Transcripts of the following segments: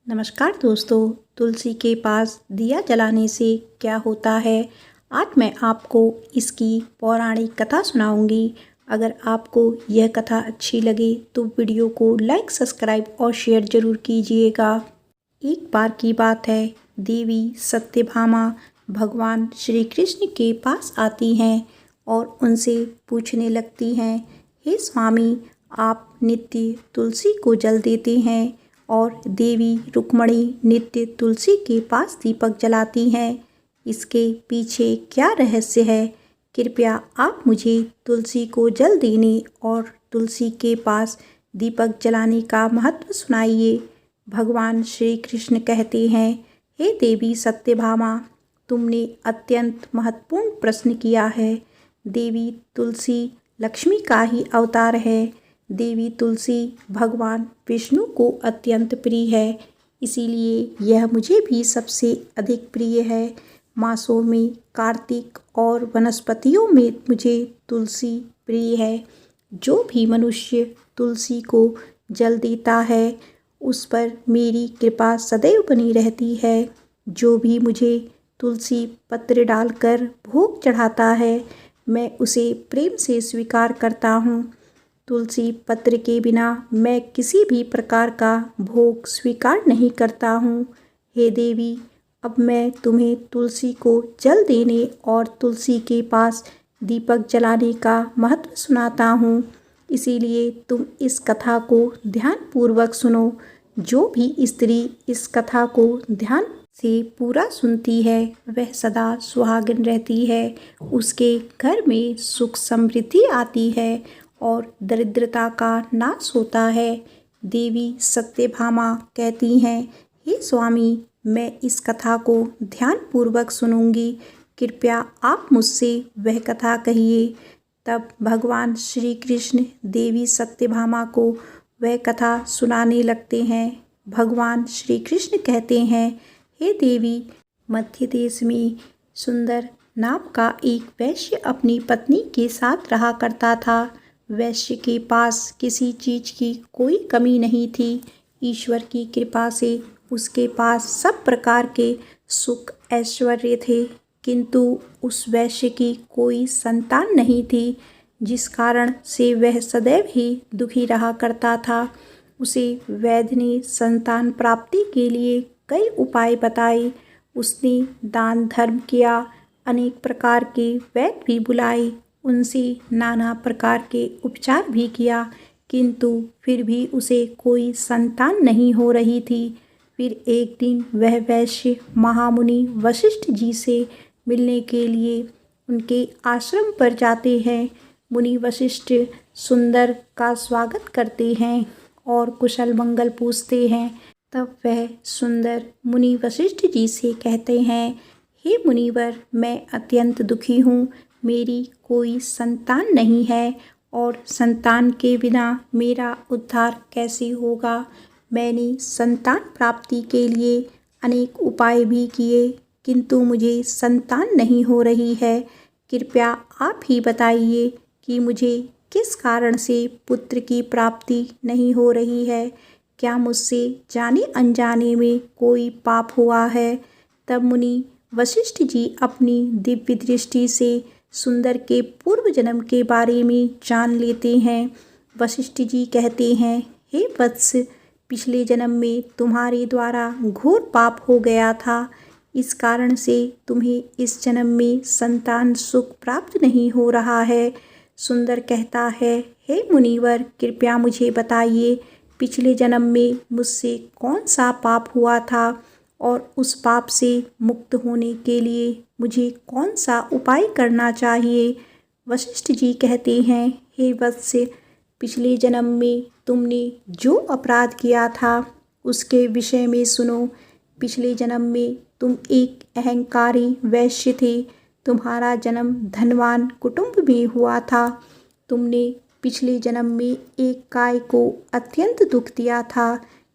नमस्कार दोस्तों, तुलसी के पास दिया जलाने से क्या होता है। आज मैं आपको इसकी पौराणिक कथा सुनाऊंगी। अगर आपको यह कथा अच्छी लगे तो वीडियो को लाइक, सब्सक्राइब और शेयर जरूर कीजिएगा। एक बार की बात है, देवी सत्यभामा भगवान श्री कृष्ण के पास आती हैं और उनसे पूछने लगती हैं, हे स्वामी, आप नित्य तुलसी को जल देते हैं और देवी रुक्मणी नित्य तुलसी के पास दीपक जलाती हैं। इसके पीछे क्या रहस्य है? कृपया आप मुझे तुलसी को जल देने और तुलसी के पास दीपक जलाने का महत्व सुनाइए। भगवान श्री कृष्ण कहते हैं, हे देवी सत्यभामा, तुमने अत्यंत महत्वपूर्ण प्रश्न किया है। देवी तुलसी लक्ष्मी का ही अवतार है। देवी तुलसी भगवान विष्णु को अत्यंत प्रिय है, इसीलिए यह मुझे भी सबसे अधिक प्रिय है। मासों में कार्तिक और वनस्पतियों में मुझे तुलसी प्रिय है। जो भी मनुष्य तुलसी को जल देता है उस पर मेरी कृपा सदैव बनी रहती है। जो भी मुझे तुलसी पत्र डालकर भोग चढ़ाता है मैं उसे प्रेम से स्वीकार करता हूँ। तुलसी पत्र के बिना मैं किसी भी प्रकार का भोग स्वीकार नहीं करता हूँ। हे देवी, अब मैं तुम्हें तुलसी को जल देने और तुलसी के पास दीपक जलाने का महत्व सुनाता हूँ। इसीलिए तुम इस कथा को ध्यानपूर्वक सुनो। जो भी स्त्री इस कथा को ध्यान से पूरा सुनती है वह सदा सुहागिन रहती है। उसके घर में सुख समृद्धि आती है और दरिद्रता का नाश होता है। देवी सत्यभामा कहती हैं, हे स्वामी, मैं इस कथा को ध्यानपूर्वक सुनूंगी। कृपया आप मुझसे वह कथा कहिए। तब भगवान श्री कृष्ण देवी सत्यभामा को वह कथा सुनाने लगते हैं। भगवान श्री कृष्ण कहते हैं, हे देवी, मध्य देश में सुंदर नाम का एक वैश्य अपनी पत्नी के साथ रहा करता था। वैश्य के पास किसी चीज की कोई कमी नहीं थी। ईश्वर की कृपा से उसके पास सब प्रकार के सुख ऐश्वर्य थे, किंतु उस वैश्य की कोई संतान नहीं थी, जिस कारण से वह सदैव ही दुखी रहा करता था। उसे वैद्य ने संतान प्राप्ति के लिए कई उपाय बताए। उसने दान धर्म किया, अनेक प्रकार के वैद्य भी बुलाए, उनसे नाना प्रकार के उपचार भी किया, किंतु फिर भी उसे कोई संतान नहीं हो रही थी। फिर एक दिन वह वैश्य महामुनि वशिष्ठ जी से मिलने के लिए उनके आश्रम पर जाते हैं। मुनि वशिष्ठ सुंदर का स्वागत करते हैं और कुशल मंगल पूछते हैं। तब वह सुंदर मुनि वशिष्ठ जी से कहते हैं, हे मुनिवर, मैं अत्यंत दुखी हूँ। मेरी कोई संतान नहीं है और संतान के बिना मेरा उद्धार कैसे होगा। मैंने संतान प्राप्ति के लिए अनेक उपाय भी किए, किंतु मुझे संतान नहीं हो रही है। कृपया आप ही बताइए कि मुझे किस कारण से पुत्र की प्राप्ति नहीं हो रही है। क्या मुझसे जाने अनजाने में कोई पाप हुआ है। तब मुनि वशिष्ठ जी अपनी दिव्य दृष्टि से सुंदर के पूर्व जन्म के बारे में जान लेते हैं। वशिष्ठ जी कहते हैं, हे वत्स, पिछले जन्म में तुम्हारे द्वारा घोर पाप हो गया था। इस कारण से तुम्हें इस जन्म में संतान सुख प्राप्त नहीं हो रहा है। सुंदर कहता है, हे मुनिवर, कृपया मुझे बताइए, पिछले जन्म में मुझसे कौन सा पाप हुआ था और उस पाप से मुक्त होने के लिए मुझे कौन सा उपाय करना चाहिए। वशिष्ठ जी कहते हैं, हे वत्स, पिछले जन्म में तुमने जो अपराध किया था उसके विषय में सुनो। पिछले जन्म में तुम एक अहंकारी वैश्य थे। तुम्हारा जन्म धनवान कुटुंब में हुआ था। तुमने पिछले जन्म में एक गाय को अत्यंत दुख दिया था।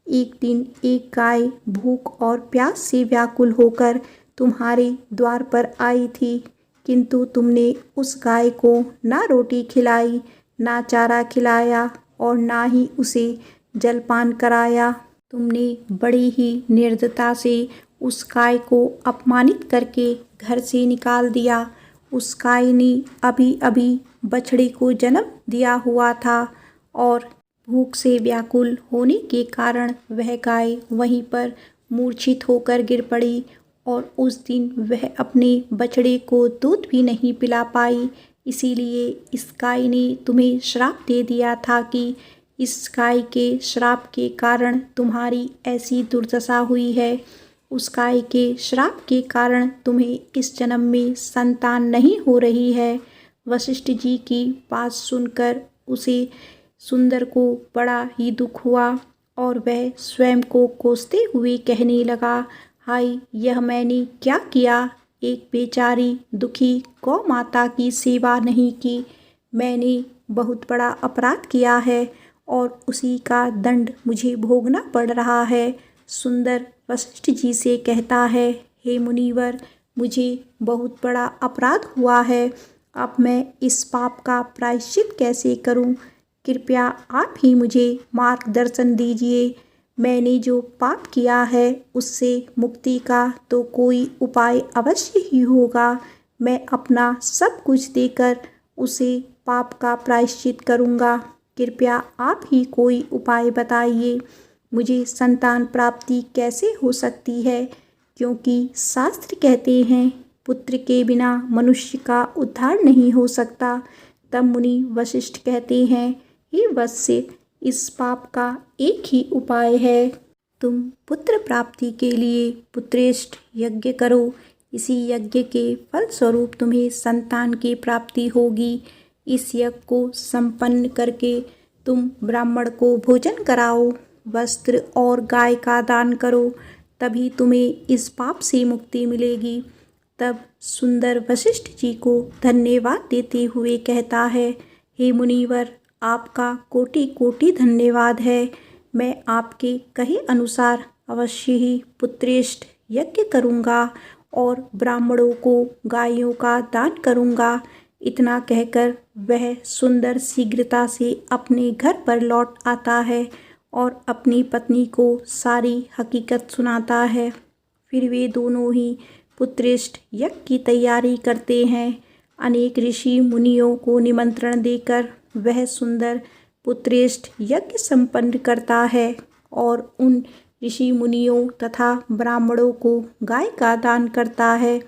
एक दिन एक गाय भूख और प्यास से व्याकुल होकर तुम्हारे द्वार पर आई थी, किंतु तुमने उस गाय को ना रोटी खिलाई, ना चारा खिलाया और ना ही उसे जलपान कराया। तुमने बड़ी ही निर्दयता से उस गाय को अपमानित करके घर से निकाल दिया। उस गाय ने अभी अभी बछड़े को जन्म दिया हुआ था और भूख से व्याकुल होने के कारण वह गाय वहीं पर मूर्छित होकर गिर पड़ी और उस दिन वह अपने बछड़े को दूध भी नहीं पिला पाई। इसीलिए इस गाय ने तुम्हें श्राप दे दिया था कि इस गाय के श्राप के कारण तुम्हारी ऐसी दुर्दशा हुई है। उस गाय के श्राप के कारण तुम्हें इस जन्म में संतान नहीं हो रही है। वशिष्ठ जी की बात सुनकर उसे सुंदर को बड़ा ही दुख हुआ और वह स्वयं को कोसते हुए कहने लगा, हाय, यह मैंने क्या किया। एक बेचारी दुखी गौ माता की सेवा नहीं की। मैंने बहुत बड़ा अपराध किया है और उसी का दंड मुझे भोगना पड़ रहा है। सुंदर वशिष्ठ जी से कहता है, हे मुनिवर, मुझे बहुत बड़ा अपराध हुआ है। अब मैं इस पाप का प्रायश्चित कैसे करूं? कृपया आप ही मुझे मार्गदर्शन दीजिए। मैंने जो पाप किया है उससे मुक्ति का तो कोई उपाय अवश्य ही होगा। मैं अपना सब कुछ देकर उसे पाप का प्रायश्चित करूँगा। कृपया आप ही कोई उपाय बताइए। मुझे संतान प्राप्ति कैसे हो सकती है? क्योंकि शास्त्र कहते हैं पुत्र के बिना मनुष्य का उद्धार नहीं हो सकता। तब मुनि वशिष्ठ कहते हैं, हे वत्स्य, इस पाप का एक ही उपाय है। तुम पुत्र प्राप्ति के लिए पुत्रेष्ठ यज्ञ करो। इसी यज्ञ के फलस्वरूप तुम्हें संतान की प्राप्ति होगी। इस यज्ञ को संपन्न करके तुम ब्राह्मण को भोजन कराओ, वस्त्र और गाय का दान करो, तभी तुम्हें इस पाप से मुक्ति मिलेगी। तब सुंदर वशिष्ठ जी को धन्यवाद देते हुए कहता है, हे मुनिवर, आपका कोटि कोटि धन्यवाद है। मैं आपके कहे अनुसार अवश्य ही पुत्रेष्ठ यज्ञ करूँगा और ब्राह्मणों को गायों का दान करूँगा। इतना कहकर वह सुंदर शीघ्रता से अपने घर पर लौट आता है और अपनी पत्नी को सारी हकीकत सुनाता है। फिर वे दोनों ही पुत्रेष्ठ यज्ञ की तैयारी करते हैं। अनेक ऋषि मुनियों को निमंत्रण देकर वह सुंदर पुत्रेष्ठ यज्ञ संपन्न करता है और उन ऋषि मुनियों तथा ब्राह्मणों को गाय का दान करता है।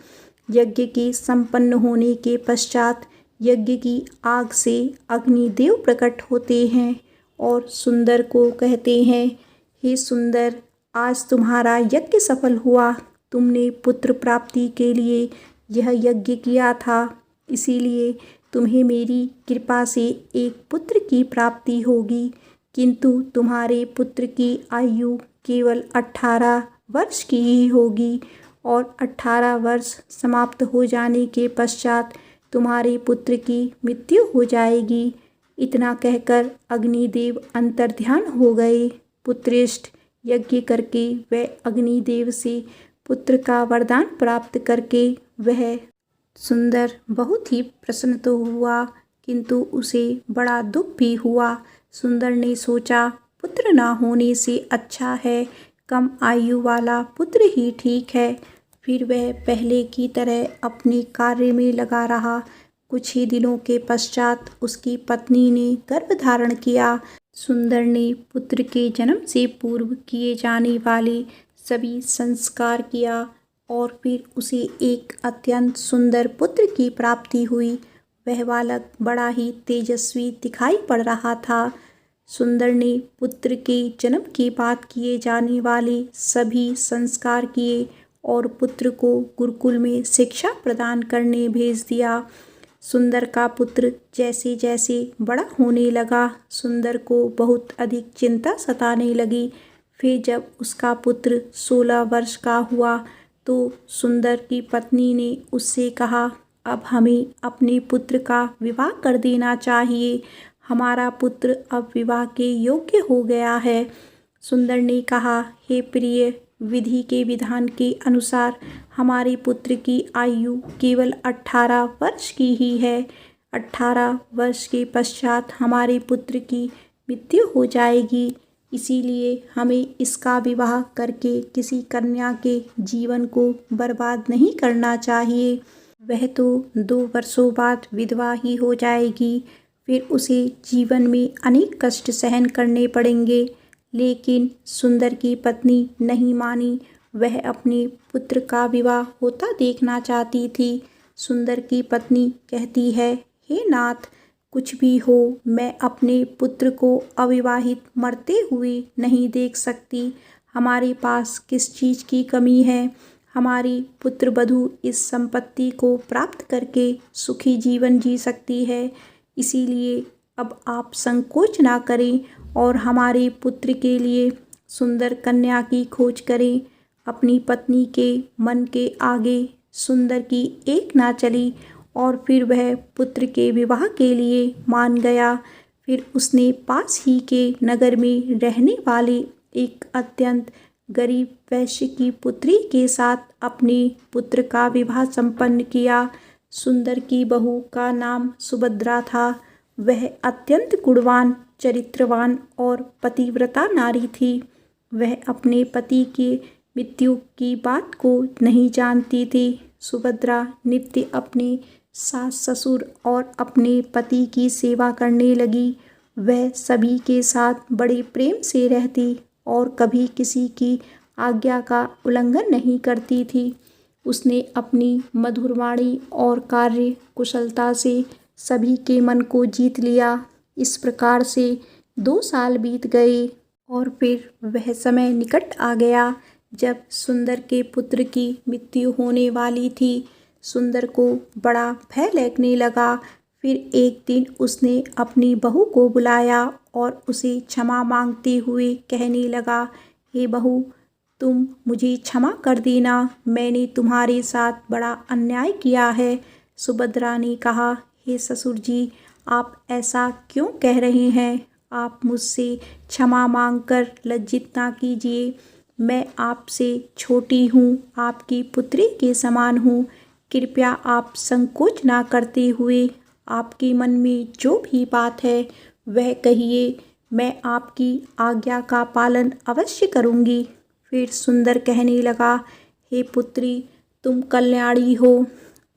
यज्ञ के संपन्न होने के पश्चात यज्ञ की आग से अग्निदेव प्रकट होते हैं और सुंदर को कहते हैं, हे सुंदर, आज तुम्हारा यज्ञ सफल हुआ। तुमने पुत्र प्राप्ति के लिए यह यज्ञ किया था, इसीलिए तुम्हें मेरी कृपा से एक पुत्र की प्राप्ति होगी। किंतु तुम्हारे पुत्र की आयु केवल 18 वर्ष की ही होगी और 18 वर्ष समाप्त हो जाने के पश्चात तुम्हारे पुत्र की मृत्यु हो जाएगी। इतना कहकर अग्निदेव अंतर्ध्यान हो गए। पुत्रेष्ठ यज्ञ करके वह अग्निदेव से पुत्र का वरदान प्राप्त करके वह सुंदर बहुत ही प्रसन्न तो हुआ, किंतु उसे बड़ा दुख भी हुआ। सुंदर ने सोचा, पुत्र ना होने से अच्छा है कम आयु वाला पुत्र ही ठीक है। फिर वह पहले की तरह अपने कार्य में लगा रहा। कुछ ही दिनों के पश्चात उसकी पत्नी ने गर्भ धारण किया। सुंदर ने पुत्र के जन्म से पूर्व किए जाने वाले सभी संस्कार किया और फिर उसे एक अत्यंत सुंदर पुत्र की प्राप्ति हुई। वह बालक बड़ा ही तेजस्वी दिखाई पड़ रहा था। सुंदर ने पुत्र के जन्म के बाद किए जाने वाले सभी संस्कार किए और पुत्र को गुरुकुल में शिक्षा प्रदान करने भेज दिया। सुंदर का पुत्र जैसे जैसे बड़ा होने लगा, सुंदर को बहुत अधिक चिंता सताने लगी। फिर जब उसका पुत्र 16 वर्ष का हुआ तो सुंदर की पत्नी ने उससे कहा, अब हमें अपने पुत्र का विवाह कर देना चाहिए। हमारा पुत्र अब विवाह के योग्य हो गया है। सुंदर ने कहा, हे प्रिय, विधि के विधान के अनुसार हमारे पुत्र की आयु केवल 18 वर्ष की ही है। 18 वर्ष के पश्चात हमारे पुत्र की मृत्यु हो जाएगी। इसीलिए हमें इसका विवाह करके किसी कन्या के जीवन को बर्बाद नहीं करना चाहिए। वह तो 2 वर्षों बाद विधवा ही हो जाएगी, फिर उसे जीवन में अनेक कष्ट सहन करने पड़ेंगे। लेकिन सुंदर की पत्नी नहीं मानी। वह अपने पुत्र का विवाह होता देखना चाहती थी। सुंदर की पत्नी कहती है, हे नाथ, कुछ भी हो, मैं अपने पुत्र को अविवाहित मरते हुए नहीं देख सकती। हमारे पास किस चीज़ की कमी है? हमारी पुत्र वधू इस संपत्ति को प्राप्त करके सुखी जीवन जी सकती है। इसीलिए अब आप संकोच ना करें और हमारे पुत्र के लिए सुंदर कन्या की खोज करें। अपनी पत्नी के मन के आगे सुंदर की एक ना चली और फिर वह पुत्र के विवाह के लिए मान गया। फिर उसने पास ही के नगर में रहने वाले एक अत्यंत गरीब वैश्य की पुत्री के साथ अपने पुत्र का विवाह संपन्न किया। सुंदर की बहू का नाम सुभद्रा था। वह अत्यंत गुणवान, चरित्रवान और पतिव्रता नारी थी। वह अपने पति के मृत्यु की बात को नहीं जानती थी। सुभद्रा नित्य अपने सास ससुर और अपने पति की सेवा करने लगी। वह सभी के साथ बड़े प्रेम से रहती और कभी किसी की आज्ञा का उल्लंघन नहीं करती थी। उसने अपनी मधुर वाणी और कार्य कुशलता से सभी के मन को जीत लिया। इस प्रकार से 2 साल बीत गए और फिर वह समय निकट आ गया जब सुंदर के पुत्र की मृत्यु होने वाली थी। सुंदर को बड़ा भय लगने लगा। फिर एक दिन उसने अपनी बहू को बुलाया और उसे क्षमा मांगते हुए कहने लगा, हे बहू, तुम मुझे क्षमा कर देना, मैंने तुम्हारे साथ बड़ा अन्याय किया है। सुभद्रा ने कहा, हे ससुर जी, आप ऐसा क्यों कह रहे हैं? आप मुझसे क्षमा मांगकर लज्जित ना कीजिए। मैं आपसे छोटी हूँ, आपकी पुत्री के समान हूँ। कृपया आप संकोच ना करते हुए आपके मन में जो भी बात है वह कहिए। मैं आपकी आज्ञा का पालन अवश्य करूँगी। फिर सुंदर कहने लगा, हे पुत्री, तुम कल्याणी हो,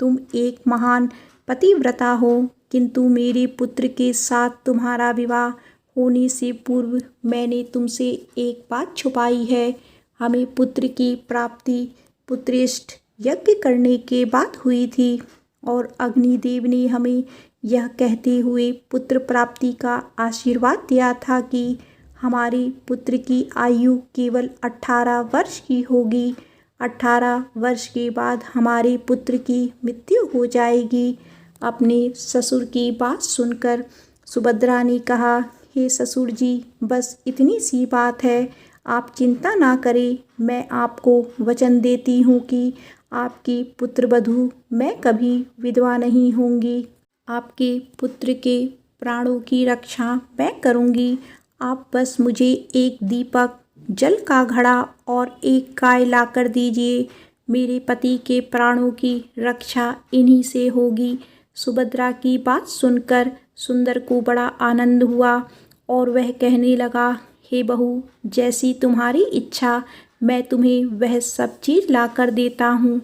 तुम एक महान पतिव्रता हो, किंतु मेरे पुत्र के साथ तुम्हारा विवाह होने से पूर्व मैंने तुमसे एक बात छुपाई है। हमें पुत्र की प्राप्ति पुत्रेष्ठ यज्ञ करने के बाद हुई थी और अग्निदेव ने हमें यह कहते हुए पुत्र प्राप्ति का आशीर्वाद दिया था कि हमारे पुत्र की आयु केवल 18 वर्ष की होगी। 18 वर्ष के बाद हमारे पुत्र की मृत्यु हो जाएगी। अपने ससुर की बात सुनकर सुभद्रा ने कहा, हे ससुर जी, बस इतनी सी बात है, आप चिंता ना करें। मैं आपको वचन देती हूँ कि आपकी पुत्रवधू मैं कभी विधवा नहीं होंगी। आपके पुत्र के प्राणों की रक्षा मैं करूँगी। आप बस मुझे एक दीपक, जल का घड़ा और एक गाय लाकर दीजिए। मेरे पति के प्राणों की रक्षा इन्हीं से होगी। सुभद्रा की बात सुनकर सुंदर को बड़ा आनंद हुआ और वह कहने लगा, हे बहू, जैसी तुम्हारी इच्छा, मैं तुम्हें वह सब चीज़ लाकर देता हूँ।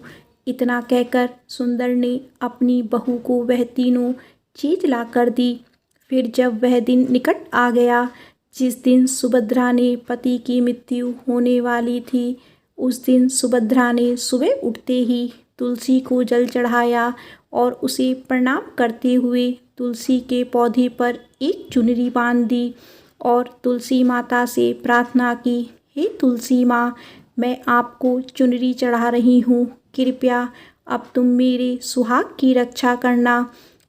इतना कहकर सुंदर ने अपनी बहू को वह तीनों चीज़ लाकर दी। फिर जब वह दिन निकट आ गया जिस दिन सुभद्रा ने पति की मृत्यु होने वाली थी, उस दिन सुभद्रा ने सुबह उठते ही तुलसी को जल चढ़ाया और उसे प्रणाम करते हुए तुलसी के पौधे पर एक चुनरी बांध दी और तुलसी माता से प्रार्थना की, हे तुलसी माँ, मैं आपको चुनरी चढ़ा रही हूँ, कृपया अब तुम मेरे सुहाग की रक्षा करना।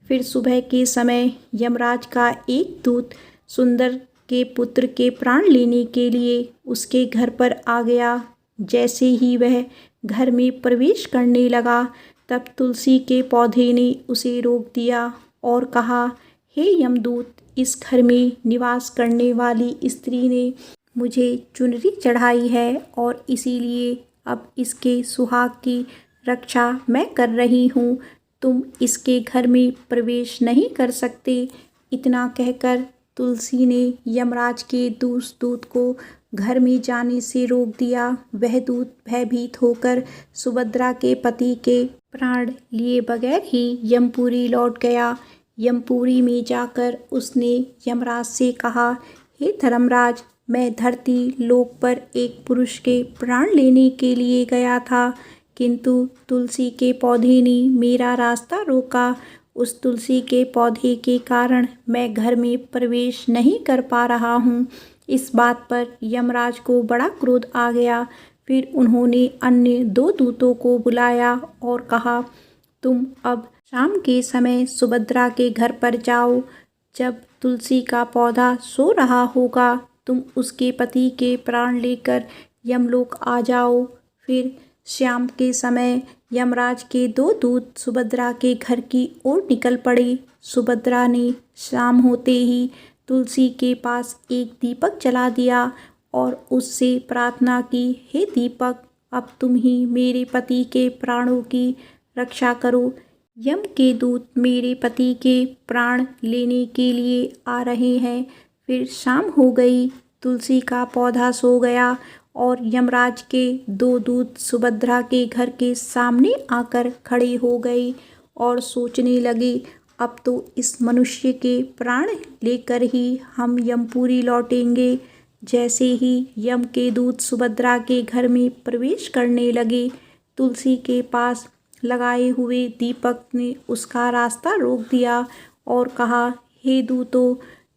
फिर सुबह के समय यमराज का एक दूत सुंदर के पुत्र के प्राण लेने के लिए उसके घर पर आ गया। जैसे ही वह घर में प्रवेश करने लगा, तब तुलसी के पौधे ने उसे रोक दिया और कहा, हे यमदूत, इस घर में निवास करने वाली स्त्री ने मुझे चुनरी चढ़ाई है और इसीलिए अब इसके सुहाग की रक्षा मैं कर रही हूँ। तुम इसके घर में प्रवेश नहीं कर सकते। इतना कहकर तुलसी ने यमराज के दूत को घर में जाने से रोक दिया। वह दूत भयभीत होकर सुभद्रा के पति के प्राण लिए बगैर ही यमपुरी लौट गया। यमपुरी में जाकर उसने यमराज से कहा, हे धर्मराज, मैं धरती लोक पर एक पुरुष के प्राण लेने के लिए गया था, किंतु तुलसी के पौधे ने मेरा रास्ता रोका। उस तुलसी के पौधे के कारण मैं घर में प्रवेश नहीं कर पा रहा हूँ। इस बात पर यमराज को बड़ा क्रोध आ गया। फिर उन्होंने अन्य 2 दूतों को बुलाया और कहा, तुम अब शाम के समय सुभद्रा के घर पर जाओ। जब तुलसी का पौधा सो रहा होगा, तुम उसके पति के प्राण लेकर यमलोक आ जाओ। फिर शाम के समय यमराज के 2 दूत सुभद्रा के घर की ओर निकल पड़े। सुभद्रा ने शाम होते ही तुलसी के पास एक दीपक जला दिया और उससे प्रार्थना की, हे दीपक, अब तुम ही मेरे पति के प्राणों की रक्षा करो। यम के दूत मेरे पति के प्राण लेने के लिए आ रहे हैं। फिर शाम हो गई, तुलसी का पौधा सो गया और यमराज के 2 दूत सुभद्रा के घर के सामने आकर खड़े हो गए और सोचने लगे, अब तो इस मनुष्य के प्राण लेकर ही हम यमपुरी लौटेंगे। जैसे ही यम के दूत सुभद्रा के घर में प्रवेश करने लगे, तुलसी के पास लगाए हुए दीपक ने उसका रास्ता रोक दिया और कहा, हे दूतों,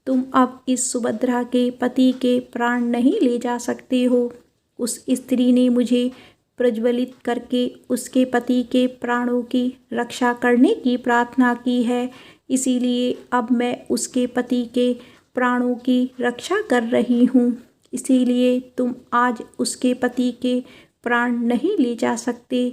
तुम अब इस सुभद्रा के पति के प्राण नहीं ले जा सकते हो। उस स्त्री ने मुझे प्रज्वलित करके उसके पति के प्राणों की रक्षा करने की प्रार्थना की है, इसीलिए अब मैं उसके पति के प्राणों की रक्षा कर रही हूँ। इसीलिए तुम आज उसके पति के प्राण नहीं ले जा सकते।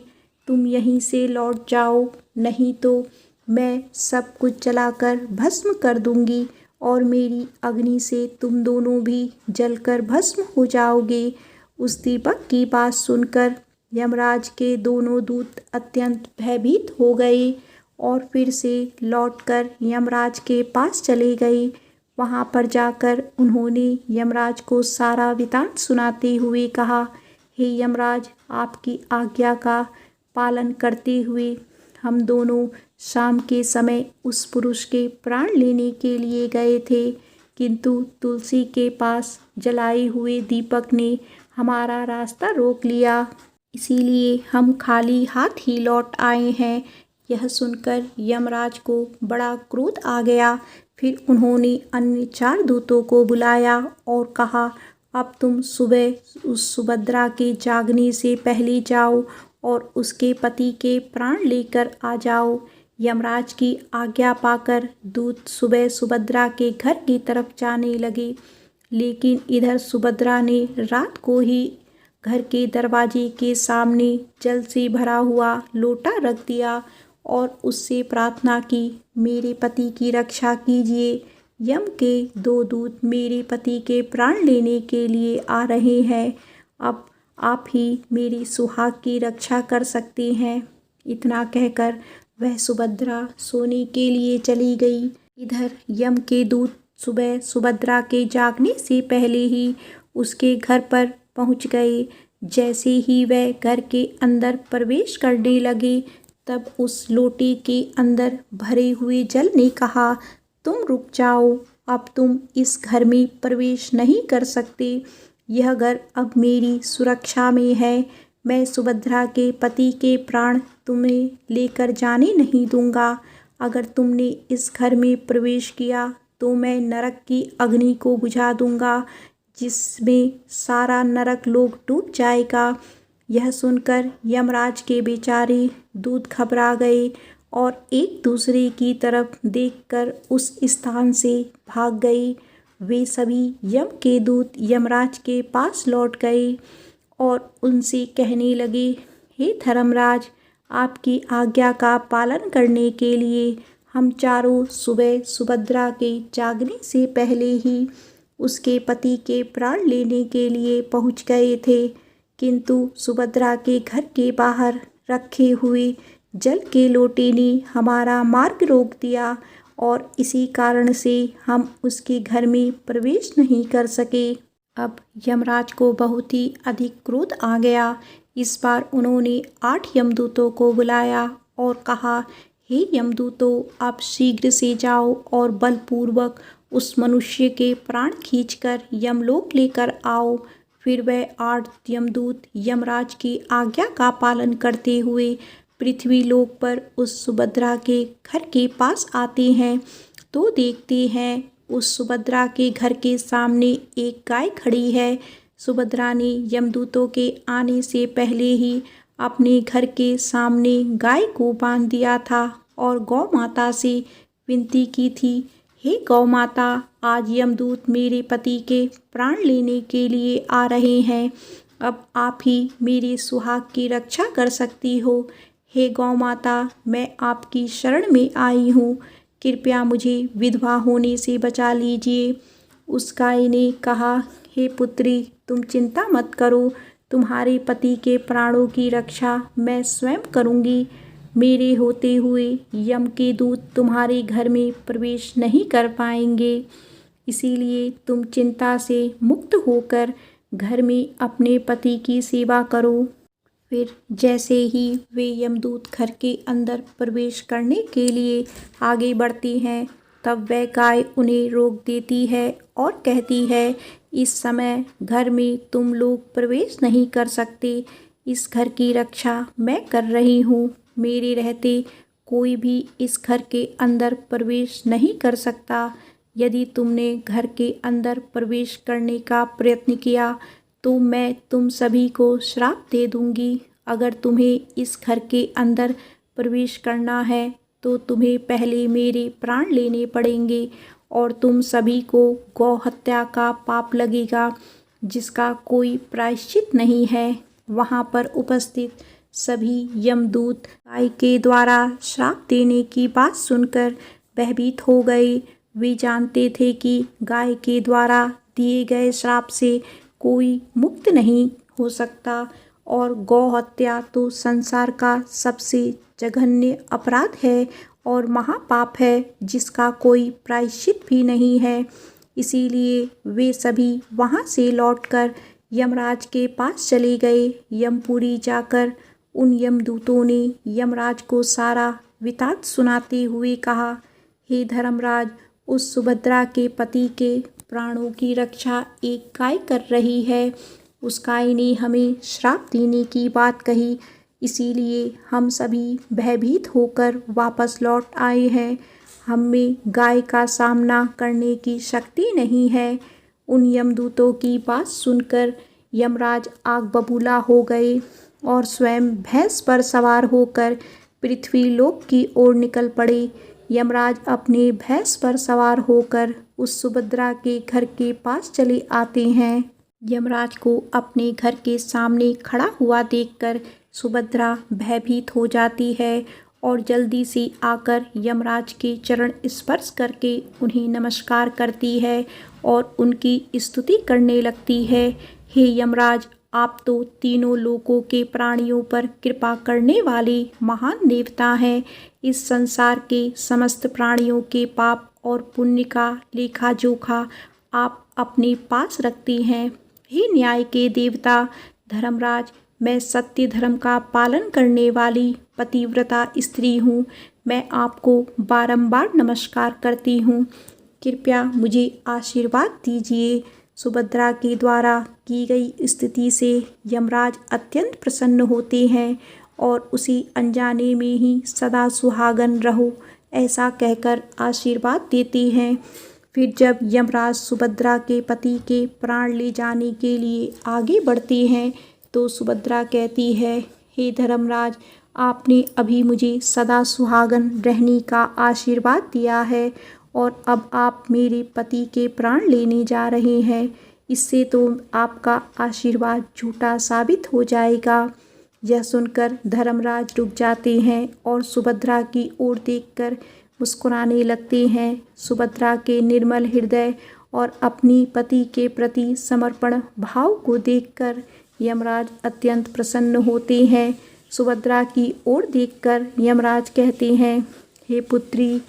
तुम यहीं से लौट जाओ, नहीं तो मैं सब कुछ जलाकर भस्म कर दूंगी और मेरी अग्नि से तुम दोनों भी जलकर भस्म हो जाओगे। उस दीपक की बात सुनकर यमराज के दोनों दूत अत्यंत भयभीत हो गए और फिर से लौटकर यमराज के पास चले गए। वहाँ पर जाकर उन्होंने यमराज को सारा वृतांत सुनाते हुए कहा, हे यमराज, आपकी आज्ञा का पालन करते हुए हम दोनों शाम के समय उस पुरुष के प्राण लेने के लिए गए थे, किंतु तुलसी के पास जलाए हुए दीपक ने हमारा रास्ता रोक लिया, इसीलिए हम खाली हाथ ही लौट आए हैं। यह सुनकर यमराज को बड़ा क्रोध आ गया। फिर उन्होंने अन्य 4 दूतों को बुलाया और कहा, अब तुम सुबह उस सुभद्रा के जागने से पहले जाओ और उसके पति के प्राण लेकर आ जाओ। यमराज की आज्ञा पाकर दूत सुबह सुभद्रा के घर की तरफ जाने लगे, लेकिन इधर सुभद्रा ने रात को ही घर के दरवाजे के सामने जल से भरा हुआ लोटा रख दिया और उससे प्रार्थना की, मेरे पति की रक्षा कीजिए। यम के 2 दूत मेरे पति के प्राण लेने के लिए आ रहे हैं। अब आप ही मेरी सुहाग की रक्षा कर सकते हैं। इतना कहकर वह सुभद्रा सोने के लिए चली गई। इधर यम के दूत सुबह सुभद्रा के जागने से पहले ही उसके घर पर पहुंच गए। जैसे ही वह घर के अंदर प्रवेश करने लगे, तब उस लोटे के अंदर भरे हुए जल ने कहा, तुम रुक जाओ, अब तुम इस घर में प्रवेश नहीं कर सकते। यह घर अब मेरी सुरक्षा में है। मैं सुभद्रा के पति के प्राण तुम्हें लेकर जाने नहीं दूंगा। अगर तुमने इस घर में प्रवेश किया तो मैं नरक की अग्नि को बुझा दूंगा, जिसमें सारा नरक लोक डूब जाएगा। यह सुनकर यमराज के बेचारे दूत घबरा गए और एक दूसरे की तरफ देखकर उस स्थान से भाग गए। वे सभी यम के दूत यमराज के पास लौट गए और उनसे कहने लगे, हे धर्मराज, आपकी आज्ञा का पालन करने के लिए हम चारों सुबह सुभद्रा के जागने से पहले ही उसके पति के प्राण लेने के लिए पहुंच गए थे, किंतु सुभद्रा के घर के बाहर रखे हुए जल के लोटे ने हमारा मार्ग रोक दिया और इसी कारण से हम उसके घर में प्रवेश नहीं कर सके। अब यमराज को बहुत ही अधिक क्रोध आ गया। इस बार उन्होंने 8 यमदूतों को बुलाया और कहा, हे यमदूतों, आप शीघ्र से जाओ और बलपूर्वक उस मनुष्य के प्राण खींचकर यमलोक लेकर आओ। फिर वह 8 यमदूत यमराज की आज्ञा का पालन करते हुए पृथ्वी लोक पर उस सुभद्रा के घर के पास आते हैं तो देखते हैं उस सुभद्रा के घर के सामने एक गाय खड़ी है। सुभद्रा ने यमदूतों के आने से पहले ही अपने घर के सामने गाय को बांध दिया था और गौ माता से विनती की थी, हे गौ माता, आज यमदूत मेरे पति के प्राण लेने के लिए आ रहे हैं। अब आप ही मेरे सुहाग की रक्षा कर सकती हो। हे गौ माता, मैं आपकी शरण में आई हूँ, कृपया मुझे विधवा होने से बचा लीजिए। उस गाय ने कहा, हे पुत्री, तुम चिंता मत करो, तुम्हारे पति के प्राणों की रक्षा मैं स्वयं करूँगी। मेरे होते हुए यम के दूत तुम्हारे घर में प्रवेश नहीं कर पाएंगे, इसीलिए तुम चिंता से मुक्त होकर घर में अपने पति की सेवा करो। फिर जैसे ही वे यमदूत घर के अंदर प्रवेश करने के लिए आगे बढ़ती हैं, तब वह गाय उन्हें रोक देती है और कहती है, इस समय घर में तुम लोग प्रवेश नहीं कर सकते। इस घर की रक्षा मैं कर रही हूँ। मेरे रहते कोई भी इस घर के अंदर प्रवेश नहीं कर सकता। यदि तुमने घर के अंदर प्रवेश करने का प्रयत्न किया तो मैं तुम सभी को श्राप दे दूंगी। अगर तुम्हें इस घर के अंदर प्रवेश करना है तो तुम्हें पहले मेरे प्राण लेने पड़ेंगे और तुम सभी को गौ हत्या का पाप लगेगा, जिसका कोई प्रायश्चित नहीं है। वहाँ पर उपस्थित सभी यमदूत गाय के द्वारा श्राप देने की बात सुनकर भयभीत हो गए। वे जानते थे कि गाय के द्वारा दिए गए श्राप से कोई मुक्त नहीं हो सकता और गौ हत्या तो संसार का सबसे जघन्य अपराध है और महापाप है, जिसका कोई प्रायश्चित भी नहीं है। इसीलिए वे सभी वहाँ से लौटकर यमराज के पास चले गए। यमपुरी जाकर उन यमदूतों ने यमराज को सारा वृत्तांत सुनाते हुए कहा, हे धर्मराज, उस सुभद्रा के पति के प्राणों की रक्षा एक गाय कर रही है। उस गाय ने हमें श्राप देने की बात कही, इसीलिए हम सभी भयभीत होकर वापस लौट आए हैं। हम में गाय का सामना करने की शक्ति नहीं है। उन यमदूतों की बात सुनकर यमराज आग बबूला हो गए और स्वयं भैंस पर सवार होकर पृथ्वी लोक की ओर निकल पड़े। यमराज अपने भैंस पर सवार होकर उस सुभद्रा के घर के पास चले आते हैं। यमराज को अपने घर के सामने खड़ा हुआ देखकर सुभद्रा भयभीत हो जाती है और जल्दी से आकर यमराज के चरण स्पर्श करके उन्हें नमस्कार करती है और उनकी स्तुति करने लगती है। हे यमराज, आप तो तीनों लोकों के प्राणियों पर कृपा करने वाले महान देवता हैं। इस संसार के समस्त प्राणियों के पाप और पुण्य का लेखा जोखा आप अपने पास रखते हैं। हे न्याय के देवता धर्मराज, मैं सत्य धर्म का पालन करने वाली पतिव्रता स्त्री हूँ। मैं आपको बारंबार नमस्कार करती हूँ। कृपया मुझे आशीर्वाद दीजिए। सुभद्रा के द्वारा की गई स्तुति से यमराज अत्यंत प्रसन्न होते हैं और उसी अनजाने में ही सदा सुहागन रहो ऐसा कहकर आशीर्वाद देते हैं। फिर जब यमराज सुभद्रा के पति के प्राण ले जाने के लिए आगे बढ़ते हैं तो सुभद्रा कहती है, हे धर्मराज, आपने अभी मुझे सदा सुहागन रहने का आशीर्वाद दिया है और अब आप मेरे पति के प्राण लेने जा रहे हैं। इससे तो आपका आशीर्वाद झूठा साबित हो जाएगा। यह सुनकर धर्मराज रुक जाते हैं और सुभद्रा की ओर देखकर मुस्कुराने लगते हैं। सुभद्रा के निर्मल हृदय और अपनी पति के प्रति समर्पण भाव को देखकर यमराज अत्यंत प्रसन्न होते हैं। सुभद्रा की ओर देखकर यमराज कहते हैं, हे पुत्री,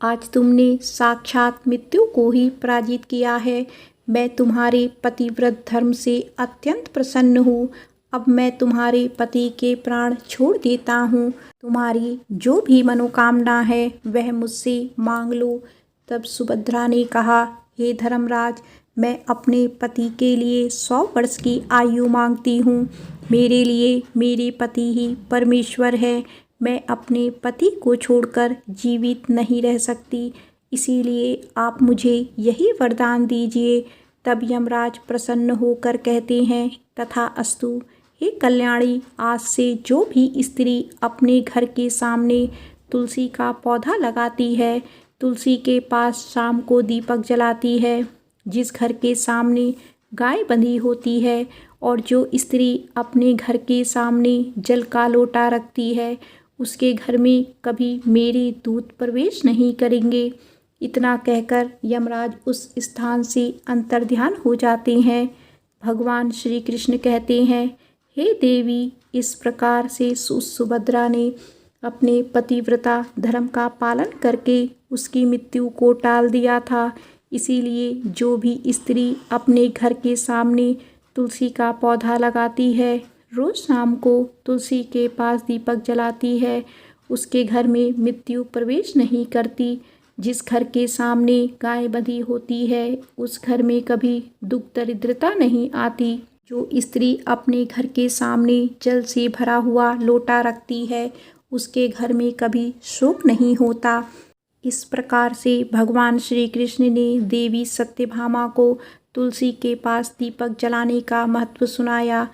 आज तुमने साक्षात मृत्यु को ही पराजित किया है। मैं तुम्हारे पतिव्रत धर्म से अत्यंत प्रसन्न हूँ। अब मैं तुम्हारे पति के प्राण छोड़ देता हूँ। तुम्हारी जो भी मनोकामना है वह मुझसे मांग लो। तब सुभद्रा ने कहा, हे धर्मराज, मैं अपने पति के लिए 100 वर्ष की आयु मांगती हूँ। मेरे लिए मेरे पति ही परमेश्वर है। मैं अपने पति को छोड़कर जीवित नहीं रह सकती, इसीलिए आप मुझे यही वरदान दीजिए। तब यमराज प्रसन्न होकर कहते हैं, तथा अस्तु। हे कल्याणी, आज से जो भी स्त्री अपने घर के सामने तुलसी का पौधा लगाती है, तुलसी के पास शाम को दीपक जलाती है, जिस घर के सामने गाय बंधी होती है और जो स्त्री अपने घर के सामने जल का लोटा रखती है, उसके घर में कभी मेरे दूत प्रवेश नहीं करेंगे। इतना कहकर यमराज उस स्थान से अंतर्ध्यान हो जाते हैं। भगवान श्री कृष्ण कहते हैं, हे देवी, इस प्रकार से सुभद्रा ने अपने पतिव्रता धर्म का पालन करके उसकी मृत्यु को टाल दिया था। इसीलिए जो भी स्त्री अपने घर के सामने तुलसी का पौधा लगाती है, रोज़ शाम को तुलसी के पास दीपक जलाती है, उसके घर में मृत्यु प्रवेश नहीं करती। जिस घर के सामने गाय बंधी होती है, उस घर में कभी दुख दरिद्रता नहीं आती। जो स्त्री अपने घर के सामने जल से भरा हुआ लोटा रखती है, उसके घर में कभी शोक नहीं होता। इस प्रकार से भगवान श्री कृष्ण ने देवी सत्यभामा को तुलसी के पास दीपक जलाने का महत्व सुनाया।